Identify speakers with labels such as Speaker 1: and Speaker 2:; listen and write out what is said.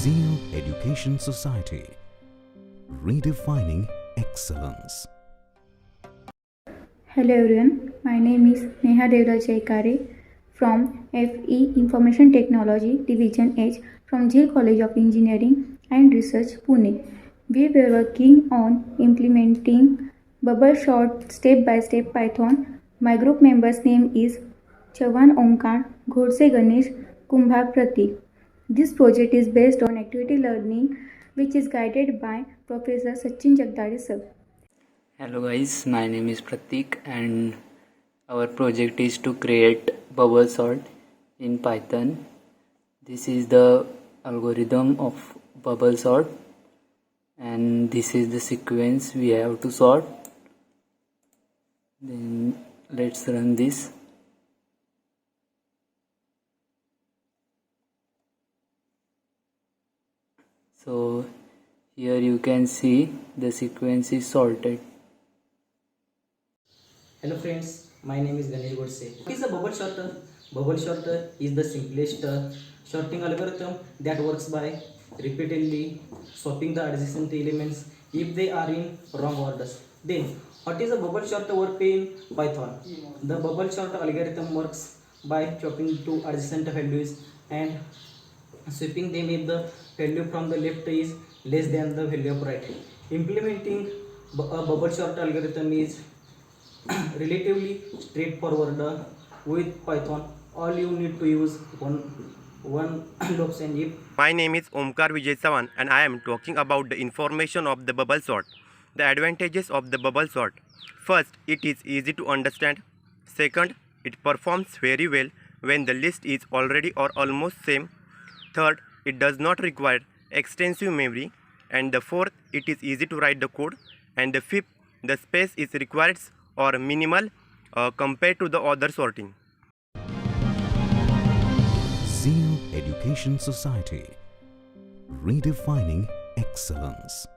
Speaker 1: Zeal Education Society, redefining excellence.
Speaker 2: Hello everyone, my name is Neha Devraj Jaikare from FE Information Technology Division H from Zeal College of Engineering and Research, Pune. We were working on implementing bubble sort step-by-step Python. My group member's name is Chavan Omkar, Ghodse Ganesh, Kumbhar Pratik. This project is based on activity learning which is guided by Professor Sachin Jagdale sir.
Speaker 3: Hello guys, my name is Pratik and our project is to create bubble sort in Python. This is the algorithm of bubble sort and this is the sequence we have to sort. Then let's run this. So here you can see the sequence is sorted.
Speaker 4: Hello friends, my name is Ganesh Godse. What is a bubble sorter? Bubble sorter is the simplest sorting algorithm that works by repeatedly swapping the adjacent elements if they are in wrong orders. Then, what is a bubble sorter work in Python? The bubble sorter algorithm works by chopping two adjacent values and sweeping them if the value from the left is less than the value of right. Implementing a bubble sorter algorithm is relatively straightforward with Python. All you need to use one loops and if.
Speaker 5: My name is Omkar Vijay Sawan and I am talking about the information of the bubble sort. The advantages of the bubble sort. First, it is easy to understand. Second, it performs very well when the list is already or almost same. Third, it does not require extensive memory. And the fourth, it is easy to write the code. And the fifth, the space is required or minimal compared to the other sorting.
Speaker 1: Zeal Education Society, redefining excellence.